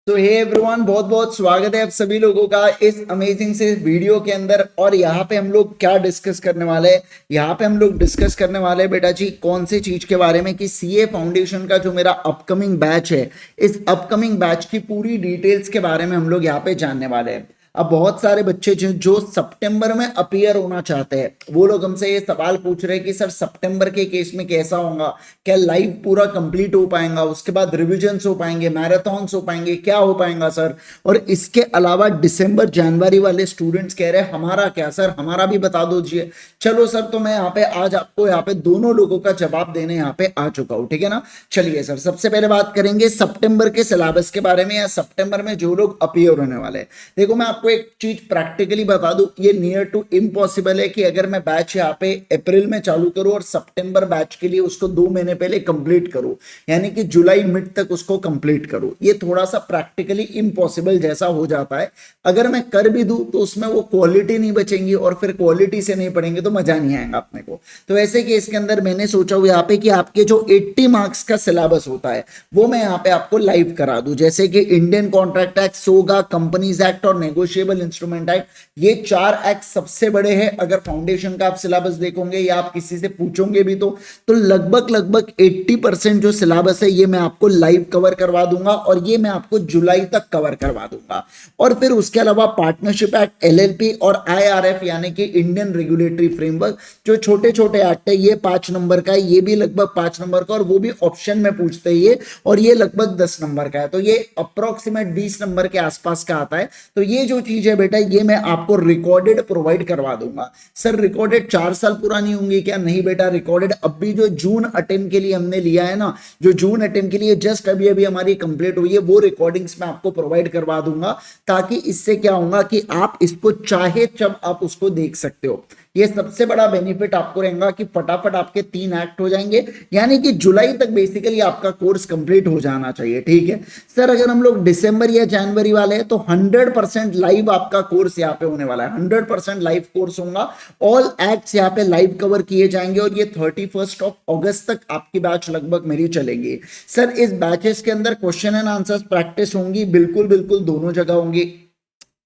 तो hey everyone, बहुत बहुत स्वागत है आप सभी लोगों का इस अमेजिंग से वीडियो के अंदर। और यहाँ पे हम लोग क्या डिस्कस करने वाले हैं? यहाँ पे हम लोग डिस्कस करने वाले हैं बेटा जी कौन सी चीज के बारे में कि सीए फाउंडेशन का जो मेरा अपकमिंग बैच है, इस अपकमिंग बैच की पूरी डिटेल्स के बारे में हम लोग यहाँ पे जानने वाले हैं। अब बहुत सारे बच्चे जो सितंबर में अपीयर होना चाहते हैं वो लोग हमसे ये सवाल पूछ रहे हैं कि सर सितंबर के केस में कैसा होगा, क्या लाइव पूरा कंप्लीट हो पाएगा, उसके बाद रिविजन्स हो पाएंगे, मैराथन्स हो पाएंगे, क्या हो पाएगा सर। और इसके अलावा दिसंबर जनवरी वाले स्टूडेंट्स कह रहे हैं हमारा क्या सर, हमारा भी बता दीजिए। चलो सर, तो मैं यहाँ पे आज आपको यहाँ पे दोनों लोगों का जवाब देने यहाँ पे आ चुका हूँ, ठीक है ना। चलिए सर, सबसे पहले बात करेंगे सितंबर के सिलेबस के बारे में या सितंबर में जो लोग अपीयर होने वाले हैं। देखो मैं आपको एक चीज प्रैक्टिकली बता दूं, ये नियर टू इम्पॉसिबल है कि अगर मैं बैच यहाँ पे अप्रैल में चालू करूं और सितंबर बैच के लिए उसको 2 महीने पहले कंप्लीट करूं, यानी कि जुलाई मिड तक उसको कंप्लीट करूं, ये थोड़ा सा प्रैक्टिकली इम्पॉसिबल जैसा हो जाता है। अगर मैं कर भी दूं तो उसमें वो क्वालिटी नहीं बचेंगी और फिर क्वालिटी से नहीं पढ़ेंगे तो मजा नहीं आएगा अपने को। तो ऐसे केस के अंदर मैंने सोचा हुआ यहाँ पे कि आपके जो 80 मार्क्स का सिलेबस होता है वो मैं यहाँ पे आपको लाइव करा दूं, जैसे कि Indian contract act, SOGA, companies act और नेगोशिएबल इंस्ट्रूमेंट एक्ट। ये 4 एक्ट सबसे बड़े हैं। अगर फाउंडेशन का आप सिलेबस देखोगे या आप किसी से पूछोगे भी तो लगभग लगभग 80% जो सिलेबस है ये मैं आपको लाइव कवर करवा दूंगा और ये मैं आपको जुलाई तक कवर करवा दूंगा। और फिर उसके अलावा पार्टनरशिप एक्ट, एलएलपी और आईआरएफ यानी कि इंडियन रेगुलेटरी फ्रेमवर्क, जो छोटे छोटे एक्ट है, ये 5 नंबर का है, ये भी लगभग 5 नंबर का और वो भी ऑप्शन में पूछते हैं ये, और ये लगभग 10 नंबर का है, तो ये अप्रोक्सीमेट 20 नंबर के आसपास का आता है। तो ये जो चीज है बेटा ये मैं आपको रिकॉर्डेड प्रोवाइड करवा दूंगा। सर रिकॉर्डेड 4 साल पुरानी होंगी क्या? नहीं बेटा, रिकॉर्डेड अब भी जो जून अटेम्प्ट के लिए हमने लिया है ना, जो जून अटेम्प्ट के लिए जस्ट अभी अभी हमारी कंप्लीट हुई है, वो रिकॉर्डिंग्स मैं आपको प्रोवाइड करवा दूंगा, ताकि इससे क्या होगा कि आप इसको चाहे जब आप उसको देख सकते हो। ये सबसे बड़ा बेनिफिट आपको रहेगा कि फटाफट आपके 3 एक्ट हो जाएंगे, यानी कि जुलाई तक बेसिकली आपका कोर्स कंप्लीट हो जाना चाहिए, ठीक है। सर अगर हम लोग दिसंबर या जनवरी वाले हैं तो 100% लाइव आपका कोर्स यहाँ पे होने वाला है, 100% लाइव कोर्स होगा। ऑल एक्ट्स यहाँ पे लाइव कवर किए जाएंगे और ये 31 अगस्त तक आपकी बैच लगभग मेरी चलेगी। सर इस बैचेस के अंदर क्वेश्चन एंड आंसर्स प्रैक्टिस होंगी, बिल्कुल बिल्कुल दोनों जगह होंगी।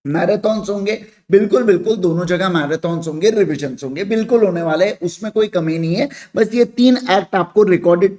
मैराथन्स होंगे, बिल्कुल बिल्कुल दोनों जगह मैराथन्स होंगे, रिविजन्स होंगे, बिल्कुल होने वाले हैं, उसमें कोई कमी नहीं है। बस ये 3 एक्ट आपको रिकॉर्डेड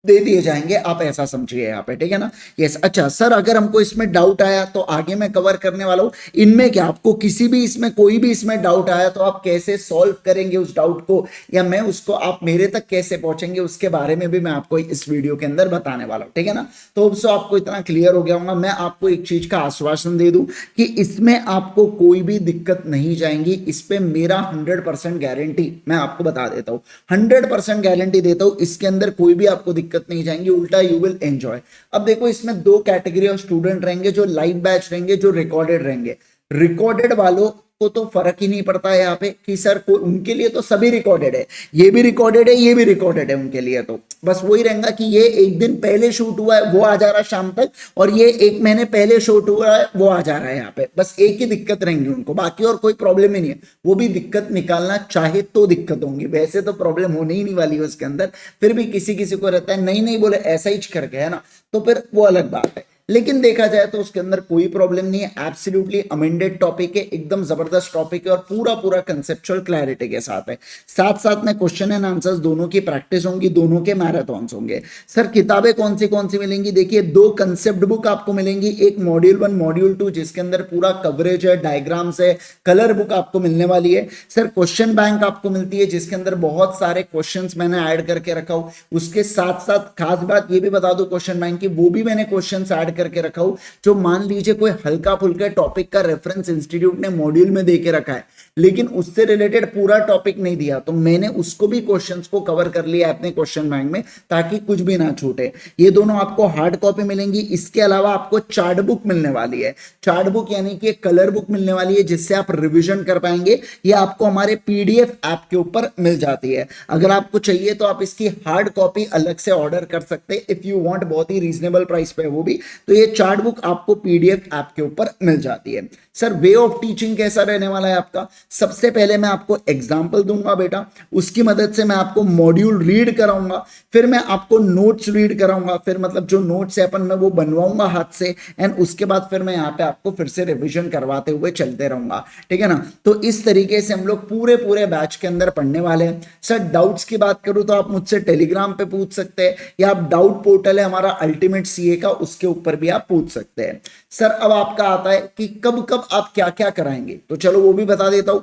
दे दिए जाएंगे, आप ऐसा समझिए यहाँ पे, ठीक है ना। यस, अच्छा सर अगर हमको इसमें डाउट आया तो आगे मैं कवर करने वाला हूँ। इनमें क्या आपको किसी भी इसमें कोई भी इसमें डाउट आया तो आप कैसे सॉल्व करेंगे उस डाउट को, या मैं उसको आप मेरे तक कैसे पहुंचेंगे, उसके बारे में भी मैं आपको इस वीडियो के अंदर बताने वाला हूँ, ठीक है ना। तो अब आपको इतना क्लियर हो गया होगा। मैं आपको एक चीज का आश्वासन दे दूं कि इसमें आपको कोई भी दिक्कत नहीं जाएंगी, इस पे मेरा 100% गारंटी मैं आपको बता देता हूँ, 100% गारंटी देता हूँ, इसके अंदर कोई भी आपको दिक्कत नहीं जाएंगी, उल्टा यू विल एंजॉय। अब देखो इसमें 2 कैटेगरी ऑफ स्टूडेंट रहेंगे, जो लाइव बैच रहेंगे, जो रिकॉर्डेड रहेंगे। रिकॉर्डेड वालों को तो फर्क ही नहीं पड़ता है यहाँ पे कि सर को उनके लिए तो सभी रिकॉर्डेड है, ये भी रिकॉर्डेड है, ये भी रिकॉर्डेड है, उनके लिए तो बस वही रहेगा कि ये एक दिन पहले शूट हुआ है वो आ जा रहा है शाम तक, और ये 1 महीने पहले शूट हुआ है वो आ जा रहा है यहाँ पे। बस एक ही दिक्कत रहेंगी उनको, बाकी और कोई प्रॉब्लम ही नहीं है। वो भी दिक्कत निकालना चाहे तो दिक्कत होंगी, वैसे तो प्रॉब्लम होने ही नहीं वाली है उसके अंदर। फिर भी किसी किसी को रहता है नहीं नहीं बोले ऐसा ही करके, है ना, तो फिर वो अलग बात है। लेकिन देखा जाए तो उसके अंदर कोई प्रॉब्लम नहीं है, एब्सोल्युटली अमेंडेड टॉपिक है, एकदम जबरदस्त टॉपिक है और पूरा पूरा कंसेप्चुअल क्लैरिटी के साथ है। साथ साथ में क्वेश्चन एंड आंसर्स दोनों की प्रैक्टिस होंगी, दोनों के मैराथन्स होंगे। सर किताबें कौन सी मिलेंगी? देखिए 2 कंसेप्ट बुक आपको मिलेंगी, एक मॉड्यूल 1 मॉड्यूल 2 जिसके अंदर पूरा कवरेज है, डायग्राम्स है, कलर बुक आपको मिलने वाली है। सर क्वेश्चन बैंक आपको मिलती है जिसके अंदर बहुत सारे क्वेश्चंस मैंने ऐड करके रखा हूं। उसके साथ साथ खास बात ये भी बता दो क्वेश्चन बैंक की, वो भी मैंने क्वेश्चंस ऐड करके रखा हूं, जो मान लीजिए कोई हल्का फुल्का टॉपिक का रेफरेंस इंस्टीट्यूट ने मॉड्यूल में देके रखा है लेकिन उससे रिलेटेड पूरा टॉपिक नहीं दिया, तो मैंने उसको भी क्वेश्चंस को कवर कर लिया अपने क्वेश्चन बैंक में, ताकि कुछ भी ना छूटे। ये दोनों आपको हार्ड कॉपी मिलेंगी। इसके अलावा आपको चार्ट बुक मिलने वाली है, चार्ट बुक यानी कि कलर बुक मिलने वाली है जिससे आप रिविजन कर पाएंगे। ये आपको हमारे पीडीएफ ऐप के ऊपर मिल जाती है। अगर आपको चाहिए तो आप इसकी हार्ड कॉपी अलग से ऑर्डर कर सकते हैं इफ यू वांट, बहुत ही रीजनेबल प्राइस पे है वो भी। तो ये चार्ट बुक आपको पीडीएफ ऐप के ऊपर मिल जाती है। सर वे ऑफ टीचिंग कैसा रहने वाला है आपका, सबसे पहले मैं आपको एग्जाम्पल दूंगा बेटा, उसकी मदद से मैं आपको मॉड्यूल रीड कराऊंगा, फिर मैं आपको नोट्स रीड कराऊंगा, फिर मतलब जो नोट्स है अपन मैं वो बनवाऊंगा हाथ से, एंड उसके बाद फिर मैं यहाँ पे आपको फिर से रिविजन करवाते हुए चलते रहूंगा, ठीक है ना। तो इस तरीके से हम लोग पूरे पूरे बैच के अंदर पढ़ने वाले हैं। सर डाउट्स की बात करूं तो आप मुझसे टेलीग्राम पे पूछ सकते हैं, या आप डाउट पोर्टल है हमारा अल्टीमेट सीए का, उसके ऊपर भी आप पूछ सकते हैं। सर अब आपका आता है कि कब कब आप क्या क्या कराएंगे, तो चलो वो भी बता देता हूं।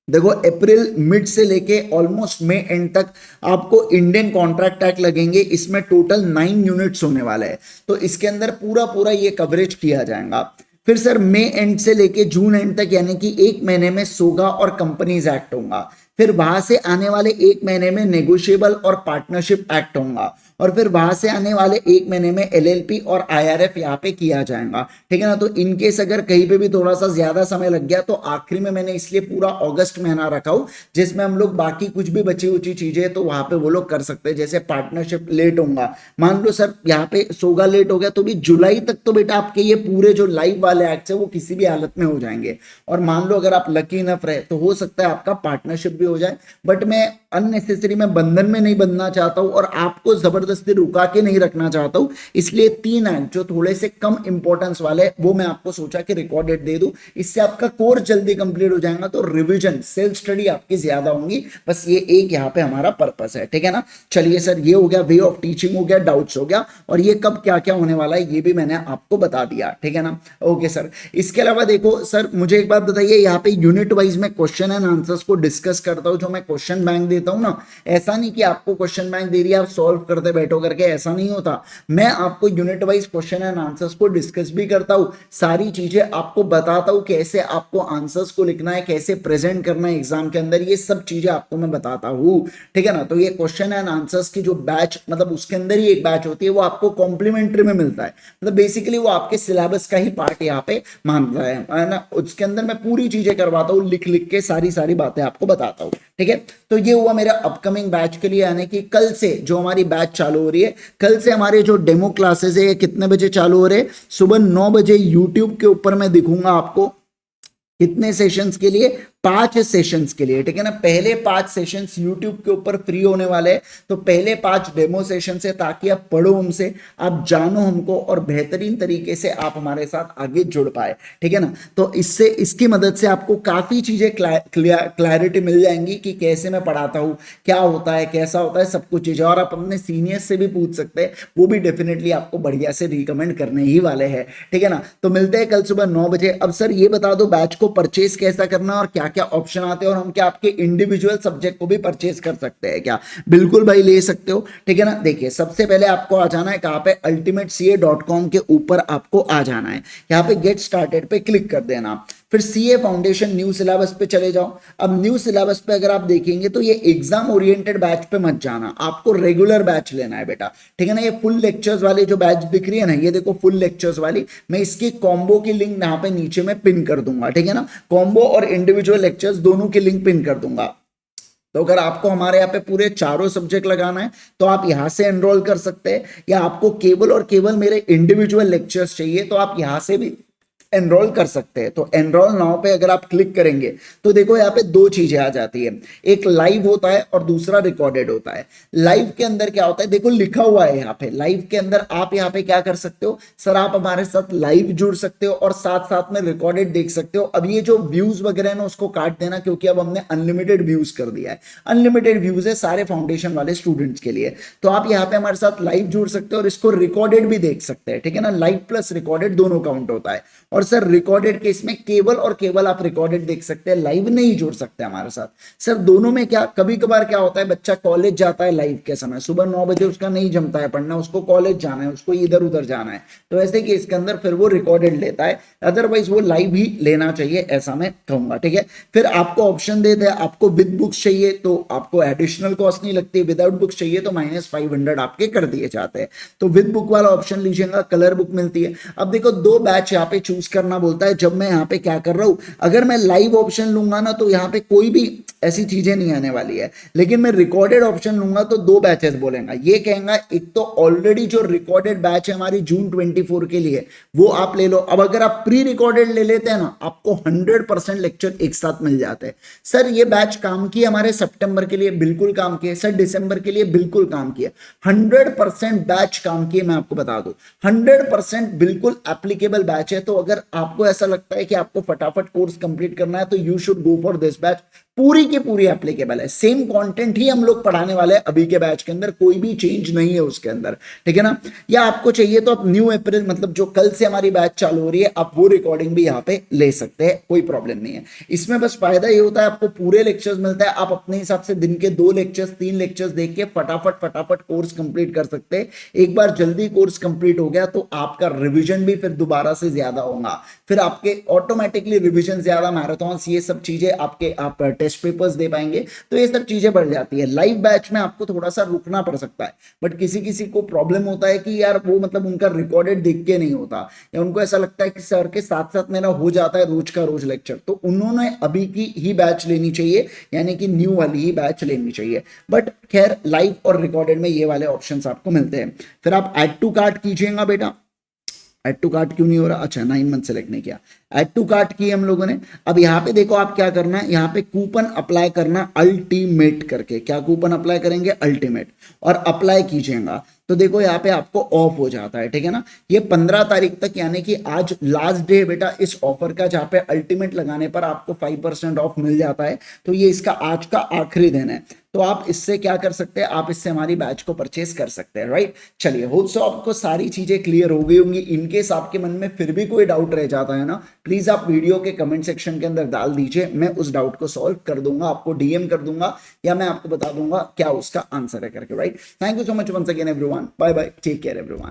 देखो अप्रैल मिड से लेके ऑलमोस्ट मई एंड तक आपको इंडियन कॉन्ट्रैक्ट एक्ट लगेंगे, इसमें टोटल 9 यूनिट्स होने वाले हैं, तो इसके अंदर पूरा पूरा ये कवरेज किया जाएगा। फिर सर मई एंड से लेके जून एंड तक यानी कि एक महीने में सोगा और कंपनीज एक्ट होगा, फिर वहां से आने वाले एक महीने में नेगोशिएबल और पार्टनरशिप एक्ट होगा, और फिर वहां से आने वाले एक महीने में एलएलपी और आईआरएफ यहाँ पे किया जाएगा, ठीक है ना। तो इनकेस अगर कहीं पे भी थोड़ा सा ज्यादा समय लग गया तो आखिरी में मैंने इसलिए पूरा अगस्त महीना रखा हूं, जिसमें हम लोग बाकी कुछ भी बची उची चीजें तो वहां पे वो लोग कर सकते हैं। जैसे पार्टनरशिप लेट होगा, मान लो सर यहाँ पे सोगा लेट हो गया तो भी जुलाई तक तो बेटा आपके ये पूरे जो लाइव वाले एक्ट है वो किसी भी हालत में हो जाएंगे, और मान लो अगर आप लकी इनफ रहे तो हो सकता है आपका पार्टनरशिप भी हो जाए। बट मैं अननेसेसरी में बंधन में नहीं बंधना चाहता हूं और आपको जबरदस्ती रुका के नहीं रखना चाहता हूं, इसलिए 3 एक्ट जो थोड़े से कम इंपॉर्टेंस वाले वो मैं आपको सोचा कि रिकॉर्डेड दे दूं, इससे आपका कोर्स जल्दी कंप्लीट हो जाएगा, तो रिवीजन सेल्फ स्टडी आपकी ज्यादा होंगी, बस ये एक यहाँ पे हमारा पर्पस है, ठीक है ना। चलिए सर ये हो गया, वे ऑफ टीचिंग हो गया, डाउट्स हो गया, और ये कब क्या क्या होने वाला है ये भी मैंने आपको बता दिया, ठीक है ना। ओके सर, इसके अलावा देखो सर मुझे एक बात बताइए, यहाँ पे यूनिट वाइज में क्वेश्चन एंड आंसर्स को डिस्कस करता हूँ, जो मैं क्वेश्चन बैंक देता हूँ ना, ऐसा नहीं कि आपको क्वेश्चन बैंक दे दिया आप सॉल्व करते बैठो करके, ऐसा नहीं होता। मैं आपको unit wise question and answers को डिस्कस भी करता हूं, सारी चीजें आपको बताता हूं, कैसे आपको आंसर्स को लिखना है, कैसे प्रेजेंट करना है एग्जाम के अंदर, ये सब चीजें आपको मैं बताता हूं, ठीक है ना। तो ये क्वेश्चन एंड आंसर्स की जो बैच मतलब उसके अंदर ही एक बैच होती है, वो आपको कॉम्प्लीमेंट्री में मिलता है, मतलब बेसिकली वो आपके सिलेबस का ही पार्ट यहाँ पे मानता है ना। उसके अंदर मैं पूरी चीजें करवाता हूँ, लिख लिख के सारी सारी बातें आपको बताता हूँ, ठीक है। तो ये हुआ मेरा अपकमिंग बैच के लिए, यानी कि कल से जो हमारी बैच चालू हो रही है, कल से हमारे जो डेमो क्लासेस है ये कितने बजे चालू हो रहे हैं, सुबह 9 बजे यूट्यूब के ऊपर मैं दिखूंगा आपको। कितने सेशंस के लिए, 5 सेशंस के लिए, ठीक है ना। पहले 5 सेशंस YouTube के ऊपर फ्री होने वाले हैं, तो पहले 5 डेमो सेशन है, ताकि आप पढ़ो हमसे, आप जानो हमको, और बेहतरीन तरीके से आप हमारे साथ आगे जुड़ पाए, ठीक है ना। तो इससे इसकी मदद से आपको काफी चीजें क्लैरिटी मिल जाएंगी कि कैसे मैं पढ़ाता हूँ, क्या होता है, कैसा होता है, सब कुछ चीजें, और आप अपने सीनियर्स से भी पूछ सकते हैं, वो भी डेफिनेटली आपको बढ़िया से रिकमेंड करने ही वाले हैं, ठीक है ना। तो मिलते हैं कल सुबह 9 बजे। अब सर ये बता दो बैच को परचेज कैसा करना है और क्या क्या ऑप्शन आते हैं, और हम क्या आपके इंडिविजुअल सब्जेक्ट को भी परचेज कर सकते हैं क्या? बिल्कुल भाई ले सकते हो, ठीक है ना। देखिए सबसे पहले आपको आ जाना है कहां पे, ultimatecA.com के ऊपर आपको आ जाना है, यहाँ पे गेट स्टार्टेड पे क्लिक कर देना, फिर सीए फाउंडेशन न्यू सिलेबस पे चले जाओ। अब न्यू सिलेबस पे अगर आप देखेंगे तो ये एग्जाम ओरिएंटेड बैच पे मत जाना, आपको रेगुलर बैच लेना है बेटा, ठीक है ना। ये फुल लेक्चर्स वाली जो बैच दिख रही है ना, ये देखो फुल लेक्चर्स वाली, मैं इसकी कॉम्बो की लिंक यहाँ पे नीचे में पिन कर दूंगा, ठीक है ना। कॉम्बो और इंडिविजुअल लेक्चर्स दोनों की लिंक पिन कर दूंगा। तो अगर आपको हमारे यहाँ पे पूरे चारों सब्जेक्ट लगाना है तो आप यहाँ से एनरोल कर सकते हैं, या आपको केवल और केवल मेरे इंडिविजुअल लेक्चर्स चाहिए तो आप यहाँ से भी एनरोल कर सकते हैं। तो एनरोल नाउ पे अगर आप क्लिक करेंगे तो देखो यहाँ पे 2 चीजें आ जाती है, एक लाइव होता है और दूसरा रिकॉर्डेड होता है। लाइव के अंदर क्या होता है, देखो लिखा हुआ है यहाँ पे, लाइव के अंदर आप यहाँ पे क्या कर सकते हो सर, आप हमारे साथ लाइव जुड़ सकते हो और साथ साथ में रिकॉर्डेड देख सकते हो। अब ये जो व्यूज वगैरह है ना उसको काट देना, क्योंकि अब हमने अनलिमिटेड व्यूज कर दिया है, अनलिमिटेड व्यूज है सारे फाउंडेशन वाले स्टूडेंट्स के लिए। तो आप यहाँ पे हमारे साथ लाइव जुड़ सकते हो और इसको रिकॉर्डेड भी देख सकते हैं, ठीक है ना। लाइव प्लस रिकॉर्डेड दोनों काउंट होता है। और सर रिकॉर्डेड केस में केवल और केवल आप रिकॉर्डेड देख सकते हैं, लाइव नहीं जुड़ सकते हमारे साथ। सर दोनों में क्या, कभी कभार क्या होता है, बच्चा कॉलेज जाता है लाइव के समय, सुबह 9 बजे उसका नहीं जमता है पढ़ना, उसको कॉलेज जाना है, उसको इधर उधर जाना है, तो ऐसे केस के अंदर फिर वो रिकॉर्डेड लेता है, अदरवाइज वो लाइव ही लेना चाहिए, ऐसा मैं कहूंगा, ठीक है। फिर आपको ऑप्शन देते हैं, आपको विद बुक्स चाहिए तो आपको एडिशनल कॉस्ट नहीं लगती, विदाउट बुक्स चाहिए तो -500 आपके कर दिए जाते हैं। तो विद बुक वाला ऑप्शन लीजिएगा, कलर बुक मिलती है। अब देखो 2 बैच यहाँ पे चूज करना बोलता है, जब मैं यहाँ पे क्या कर रहा हूं, अगर मैं लाइव ऑप्शन लूंगा ना तो यहाँ पे कोई भी ऐसी चीजें नहीं आने वाली है। लेकिन मैं रिकॉर्डेड ऑप्शन लूंगा तो 2 बैचेस बोलेगा, ये कहेगा एक तो ऑलरेडी जो रिकॉर्डेड बैच है हमारी जून 24 के लिए वो आप ले लो। अब अगर आप प्री रिकॉर्डेड ले लेते हैं ना, आपको 100% लेक्चर एक साथ मिल जाते हैं। सर ये बैच काम किए हमारे सितंबर के लिए, बिल्कुल काम किए। सर दिसंबर के लिए बिल्कुल काम किए। 100% बैच काम किए, मैं आपको बता दूं 100% बिल्कुल एप्लीकेबल बैच है। तो अगर आपको ऐसा लगता है कि आपको फटाफट कोर्स कंप्लीट करना है तो you should go for this batch. पूरी की पूरी एप्लीकेबल है, सेम कंटेंट ही हम लोग पढ़ाने वाले हैं अभी के बैच के अंदर, कोई भी चेंज नहीं है उसके अंदर, ठीक है ना। या आपको चाहिए तो आप न्यू अप्रैल मतलब जो कल से हमारी बैच चालू हो रही है, आप वो रिकॉर्डिंग भी यहाँ पे ले सकते हैं, कोई प्रॉब्लम नहीं है। इसमें बस फायदा ये होता है आपको पूरे लेक्चर्स मिलता है, आप अपने हिसाब से दिन के 2 लेक्चर्स 3 लेक्चर्स देख के फटाफट फटाफट कोर्स कंप्लीट कर सकते हैं। एक बार जल्दी कोर्स कंप्लीट हो गया तो आपका रिविजन भी फिर दोबारा से ज्यादा होगा, फिर आपके ऑटोमेटिकली रिविजन ज्यादा, मैराथन्स, ये सब चीजें आपके आप टेस्ट पेपर्स दे पाएंगे, तो ये सब चीजें बढ़ जाती है। लाइव बैच में आपको थोड़ा सा रुकना पड़ सकता है, बट किसी किसी को प्रॉब्लम होता है कि यार वो मतलब उनका रिकॉर्डेड देख के नहीं होता, या उनको ऐसा लगता है कि सर के साथ साथ मेरा हो जाता है रोज का रोज लेक्चर, तो उन्होंने अभी की ही बैच लेनी चाहिए, यानी कि न्यू वाली ही बैच लेनी चाहिए। बट खैर लाइव और रिकॉर्डेड में ये वाले ऑप्शंस आपको मिलते हैं। फिर आप ऐड टू कार्ट कीजिएगा बेटा। ऐड टू कार्ट क्यों नहीं हो रहा? अच्छा 9 मंथ सेलेक्ट नहीं किया, ऐड टू कार्ट की हम लोगों ने। अब यहाँ पे देखो आप क्या करना है, यहाँ पे कूपन अप्लाई करना अल्टीमेट करके। क्या कूपन अप्लाई करेंगे? अल्टीमेट, और अप्लाई कीजिएगा तो देखो यहाँ पे आपको ऑफ हो जाता है, ठीक है ना। ये 15 तारीख तक, यानी कि आज लास्ट डे बेटा इस ऑफर का, जहाँ पे अल्टीमेट लगाने पर आपको 5% ऑफ मिल जाता है। तो ये इसका आज का आखिरी दिन है, तो आप इससे क्या कर सकते हैं, आप इससे हमारी बैच को परचेस कर सकते हैं, राइट। चलिए होप सो आपको सारी चीजें क्लियर हो गई होंगी। इनकेस आपके मन में फिर भी कोई डाउट रह जाता है ना, प्लीज आप वीडियो के कमेंट सेक्शन के अंदर डाल दीजिए, मैं उस डाउट को सॉल्व कर दूंगा, आपको डीएम कर दूंगा, या मैं आपको बता दूंगा क्या उसका आंसर है करके, right. Thank you so much once again everyone, bye bye, take care everyone.